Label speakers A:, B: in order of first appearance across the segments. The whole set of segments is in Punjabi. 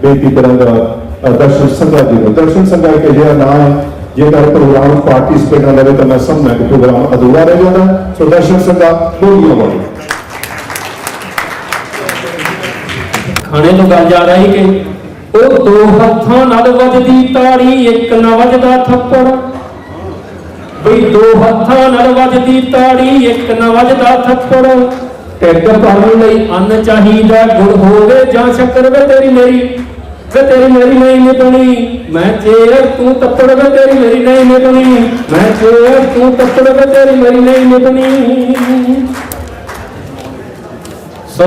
A: ਬੇਨਤੀ ਕਰਾਂਗਾ ਦਰਸ਼ਨ ਸੰਘਾ ਜੀ ਨੂੰ। ਦਰਸ਼ਨ ਸੰਘਾ ਇੱਕ ਅਜਿਹਾ ਨਾਂ ਹੈ ਜੇਕਰ ਪ੍ਰੋਗਰਾਮ ਪਾਰਟਿਸਿਪੇਟ ਨਾ ਲਵੇ ਤਾਂ ਮੈਂ ਸਮਝਦਾ ਕਿ ਪ੍ਰੋਗਰਾਮ ਅਧੂਰਾ ਰਹਿ ਜਾਂਦਾ। ਸੋ ਦਰਸ਼ਨ ਸੰਘਾ ਬੋਲੀਆਂ ਵਾਲੀ
B: ਖਾਣੇ ਤੋਂ ਗੱਲ ਜਾ ਰਹੀ ਕਿ ਉਹ ਦੋ ਹੱਥਾਂ ਨਾਲ ਵੱਜਦੀ ਤਾੜੀ ਇੱਕ ਨਾ ਵੱਜਦਾ ਥੱਪੜ। ਬਈ ਦੋ ਹੱਥਾਂ ਨਾਲ ਵੱਜਦੀ ਤਾੜੀ ਇੱਕ ਨਾ ਵੱਜਦਾ ਥੱਪੜ। ਢਿੱਡ ਭਰਨ ਲਈ ਅੰਨ ਚਾਹੀਦਾ ਗੁੜ ਹੋਵੇ ਜਾਂ ਸ਼ੱਕਰ। ਵੇ ਤੇਰੀ ਮੇਰੀ ਨਹੀਂ ਨਿਭਣੀ ਮੈਂ ਚੇਰ ਤੂੰ ਤੱਪੜ। ਵੇ ਤੇਰੀ ਮੇਰੀ ਨਹੀਂ ਨਿਭਣੀ ਮੈਂ ਚੇਰ ਤੂੰ ਤੱਪੜ। ਵੇ ਤੇਰੀ ਮੇਰੀ ਨਹੀਂ ਨਿਭਣੀ। ਸੋ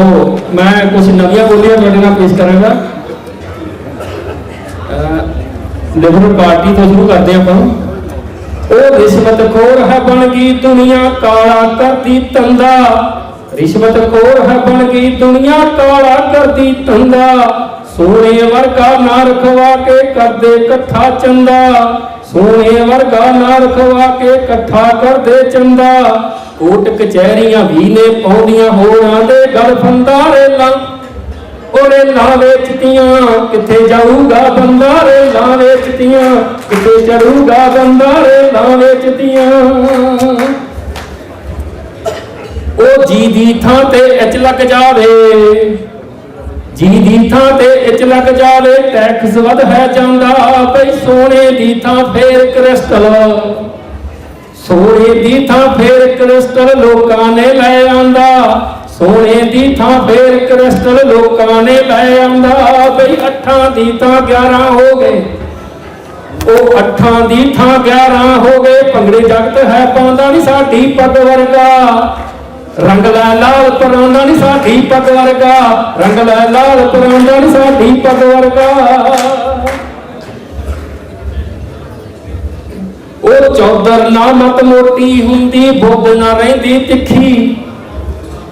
B: ਮੈਂ ਕੁਝ ਨਵੀਆਂ ਬੋਲੀਆਂ ਤੁਹਾਡੇ ਨਾਲ ਪੇਸ਼ ਕਰਾਂਗਾ। ਲਿਬਰਲ ਪਾਰਟੀ ਤੋਂ ਸ਼ੁਰੂ ਕਰਦੇ ਆਪਾਂ। ਉਹ ਰਿਸ਼ਵਤਖੋਰ ਹੈ ਬਣ ਗਈ ਦੁਨੀਆ ਕਾਲਾ ਕਰਦੀ ਧੰਦਾ। ਰਿਸ਼ਵਤਖੋਰ ਹੈ ਬਣ ਗਈ ਦੁਨੀਆ ਕਾਲਾ ਕਰਦੀ ਧੰਦਾ। ਸੋਨੇ ਵਰਗਾ ਨਾ ਰਖਵਾ ਕੇ ਕਰਦੇ ਇਕੱਠਾ ਚੰਦਾ। ਸੋਨੇ ਵਰਗਾ ਨਾ ਰਖਵਾ ਕੇ ਇਕੱਠਾ ਕਰਦੇ ਚੰਦਾ। ਕੋਟ ਕਚਹਿਰੀਆਂ ਵੀ ਨੇ ਪਾਉਂਦੀਆਂ ਹੋਰਾਂ ਦੇ ਗਲ ਫੰਦਾ। ਰੇਲਾਂ ਉਹ ਰੇਲਾਂ ਵੇਚਤੀਆਂ ਕਿੱਥੇ ਜਾਊਗਾ ਬੰਦਾ। ਰੇਲਾਂ ਵੇਚਤੀਆਂ ਕਿੱਥੇ ਚੜੂਗਾ ਬੰਦਾ। ਰੇਲਾਂ ਵੇਚਤੀਆਂ ਉਹ ਜੀ ਦੀ ਥਾਂ ਤੇ ਇੱਚ ਲੱਗ ਜਾਵੇ। ਜੀ ਦੀ ਥਾਂ ਤੇ ਇੱਚ ਲੱਗ ਜਾਵੇ ਟੈਕਸ ਵੱਧ ਹੈ ਜਾਂਦਾ। ਬਈ ਸੋਨੇ ਦੀ ਥਾਂ ਫੇਰ ਕ੍ਰਿਸਟਲ। ਸੋਨੇ ਦੀ ਥਾਂ ਫੇਰ ਕ੍ਰਿਸਟਲ ਲੋਕਾਂ ਨੇ ਲੈ ਆਂਦਾ। ਸੋਨੇ ਦੀ ਥਾਂ ਫੇਰ ਕ੍ਰਿਸਟਲ ਲੋਕਾਂ ਨੇ ਲੈ ਆਂਦਾ। ਬਈ 8 ਦੀ ਥਾਂ 11 ਹੋ ਗਏ। ਉਹ 8 ਦੀ ਥਾਂ 11 ਹੋ ਗਏ। ਭੰਗੜੇ ਜਗਤ ਹੈ ਪਾਉਂਦਾ ਨੀ ਸਾਡੀ ਪੱਗ ਵਰਗਾ। ਰੰਗ ਲੈ ਲਾਲ ਪਰਾਉਂਦਾ ਨੀ ਸਾਡੀ ਪੱਗ ਵਰਗਾ। ਰੰਗ ਲੈ ਲਾਲ ਪਰਾਉਂਦਾ ਨੀ ਸਾਡੀ ਪੱਗ ਵਰਗਾ। ਉਹ ਚੌਧਰ ਨਾ ਮਤ ਮੋਟੀ ਹੁੰਦੀ ਬੁੱਧ ਨਾ ਰਹਿੰਦੀ ਤਿੱਖੀ।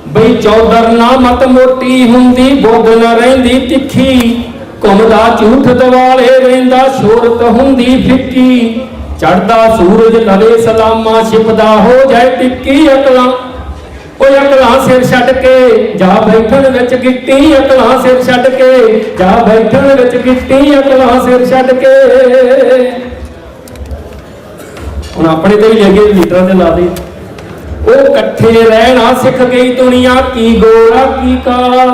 B: ਬਈ ਚੌਧਰ ਨਾ ਮਤ ਮੋਟੀ ਹੁੰਦੀ ਬੁੱਧ ਨਾ ਰਹਿੰਦੀ ਤਿੱਖੀ। ਘੁੰਮਦਾ ਝੂਠ ਦਿਵਾਲੇ ਰਹਿੰਦਾ ਸ਼ੋਰਤ ਹੁੰਦੀ ਫਿੱਕੀ। ਚੜਦਾ ਸੂਰਜ ਲਵੇ ਸਲਾਮਾ ਛਿਪਦਾ ਹੋ ਜਾਏ ਟਿੱਕੀ। ਅਕਲਾਂ ਉਹ ਅਕਲਾਂ ਸਿਰ ਛੱਡ ਕੇ ਜਾ ਬੈਠਣ ਵਿੱਚ ਗਿੱਟੀ। ਅਕਲਾਂ ਸਿਰ ਛੱਡ ਕੇ ਜਾ ਬੈਠਣ ਵਿੱਚ ਗਿੱਟੀ। ਅਕਲਾਂ ਸਿਰ ਛੱਡ ਕੇ ਹੁਣ ਆਪਣੇ ਤੇ ਵੀ ਲੱਗੇ ਲੀਡਰਾਂ ਤੇ ਲਾ ਦੇ। ਉਹ ਇਕੱਠੇ ਰਹਿਣਾ ਸਿੱਖ ਗਈ ਦੁਨੀਆ ਕੀ ਗੋਰਾ ਕੀ ਕਾਲਾ।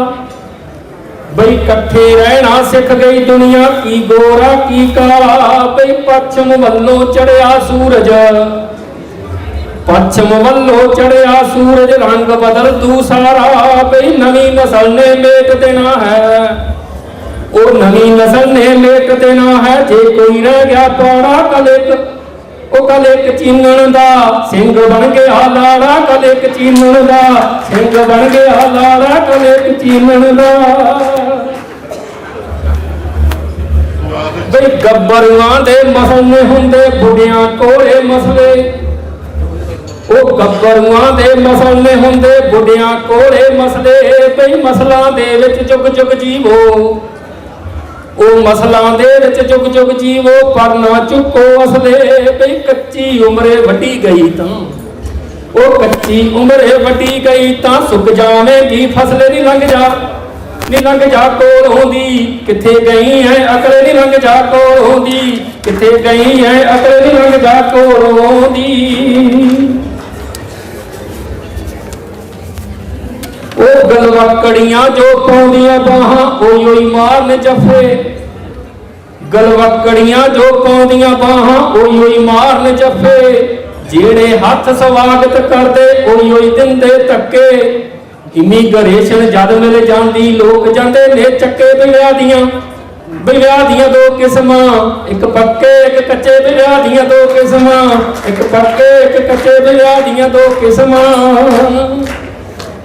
B: ਬਈ ਇਕੱਠੇ ਰਹਿਣਾ ਸਿੱਖ ਗਈ ਦੁਨੀਆ ਕੀ ਗੋਰਾ ਕੀ ਕਾਲਾ। ਬਈ ਪੱਛਮ ਵੱਲੋਂ ਚੜਿਆ ਸੂਰਜ। ਪੱਛਮ ਵੱਲੋਂ ਚੜਿਆ ਸੂਰਜ ਰੰਗ ਬਦਲ ਦੂ ਸਾਰਾ। ਬਈ ਨਵੀਂ ਨਸਲ ਨੇ ਮੇਟ ਦੇਣਾ ਹੈ। ਉਹ ਨਵੀਂ ਨਸਲ ਨੇ ਮੇਟ ਦੇਣਾ ਹੈ। ਜੇ ਕੋਈ ਰਹਿ ਗਿਆ ਪਾੜਾ ਕਲੇਕ ਉਹ ਕੱਲ ਇੱਕ ਚੀਨਣ ਦਾ ਸਿੰਘ ਬਣ ਗਿਆ ਲਾੜਾ। ਕੱਲ ਇੱਕ ਚੀਨਣ ਦਾ ਸਿੰਘ ਬਣ ਗਿਆ ਲਾੜਾ। ਕੱਲ ਇੱਕ ਚੀਨਣ ਦਾ ਬਈ ਗੱਭਰੂਆਂ ਦੇ ਮਸਲੇ ਹੁੰਦੇ ਬੁੱਢਿਆਂ ਕੋਲੇ ਮਸਲੇ। ਉਹ ਗੱਭਰੂਆਂ ਦੇ ਮਸਲੇ ਹੁੰਦੇ ਬੁੱਢਿਆਂ ਕੋਲੇ ਮਸਲੇ। ਬਈ ਮਸਲਾਂ ਦੇ ਵਿੱਚ ਜੁਗ ਜੁਗ ਜੀਵੋ। ਉਹ ਮਸਲਾਂ ਦੇ ਵਿੱਚ ਜੁਗ ਜੁਗ ਜੀਵੋ ਪਰ ਨਾ ਚੁੱਕੋ ਅਸਲੇ। ਬਈ ਕੱਚੀ ਉਮਰੇ ਵੱਡੀ ਗਈ ਤਾਂ ਉਹ ਕੱਚੀ ਉਮਰੇ ਵੱਡੀ ਗਈ ਤਾਂ ਸੁੱਕ ਜਾਵੇਂਗੀ ਫਸਲੇ। ਨੀ ਲੰਘ ਜਾ ਨੀ ਲੰਘ ਜਾ ਕੋਲੋਂ ਦੀ ਕਿੱਥੇ ਗਈ ਹੈ ਅਕਲ। ਨੀ ਲੰਘ ਜਾ ਕੋਲੋਂ ਦੀ ਕਿੱਥੇ ਗਈ ਹੈ ਅਕਲ। ਨੀ ਲੰਘ ਜਾ ਕੋਲੋਂ ਦੀ। ਉਹ ਗਲਵਕੜੀਆਂ ਜੋ ਪਾਉਂਦੀਆਂ ਬਾਹਾਂ ਓਈ ਓਈ ਮਾਰਨ ਜੱਫੇ। ਗਲਵਕੜੀਆਂ ਜੋ ਪਾਉਂਦੀਆਂ ਬਾਹਾਂ ਓਈ ਓਈ ਮਾਰਨ ਜੱਫੇ। ਜਿਹੜੇ ਹੱਥ ਸਵਾਗਤ ਕਰਦੇ ਓਈ ਓਈ ਦਿੰਦੇ ਧੱਕੇ। ਇਮੀਗ੍ਰੇਸ਼ਨ ਜਦ ਮਿਲ ਜਾਂਦੀ ਲੋਕ ਜਾਂਦੇ ਨੇ ਚੱਕੇ। ਵਿਆਹ ਦੀਆਂ ਦੋ ਕਿਸਮਾਂ ਇੱਕ ਪੱਕੇ ਇੱਕ ਕੱਚੇ। ਵਿਆਹ ਦੀਆਂ ਦੋ ਕਿਸਮਾਂ ਇੱਕ ਪੱਕੇ ਇੱਕ ਕੱਚੇ। ਵਿਆਹ ਦੀਆਂ ਦੋ ਕਿਸਮਾਂ।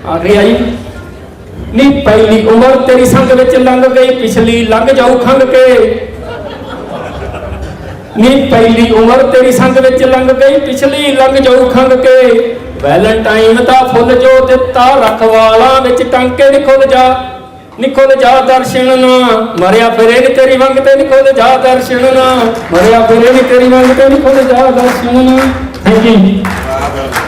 B: ਆਖਰੀ ਆਈ ਨੀ ਪਹਿਲੀ ਉਮਰ ਤੇਰੀ ਸੰਗ ਵਿੱਚ ਲੰਘ ਗਈ ਪਿਛਲੀ ਲੰਘ ਜਾਊ ਖੰਗ ਕੇ। ਨੀ ਪਹਿਲੀ ਉਮਰ ਤੇਰੀ ਸੰਗ ਵਿੱਚ ਲੰਘ ਗਈ ਪਿਛਲੀ ਲੰਘ ਜਾਊ ਖੰਗ ਕੇ। ਵੈਲੈਂਟਾਈਨ ਦਾ ਫੁੱਲ ਜੋ ਦਿੱਤਾ ਰਖਵਾਲਾਂ ਵਿੱਚ ਟਾਂਕੇ। ਨੀ ਖੁੱਲ ਜਾ ਦਰਸ਼ਨ ਨਾ ਮਰਿਆ ਫਿਰੇ ਨੀ ਤੇਰੀ ਵੰਗ ਤੇ। ਨੀ ਖੁੱਲ ਜਾ ਦਰਸ਼ਨ ਨਾ ਮਰਿਆ ਫਿਰੇ ਨੀ ਤੇਰੀ ਵੰਗ ਤੇ। ਨੀ ਖੁੱਲ ਜਾ ਦਰਸ਼ਨ ਨਾ। Thank you.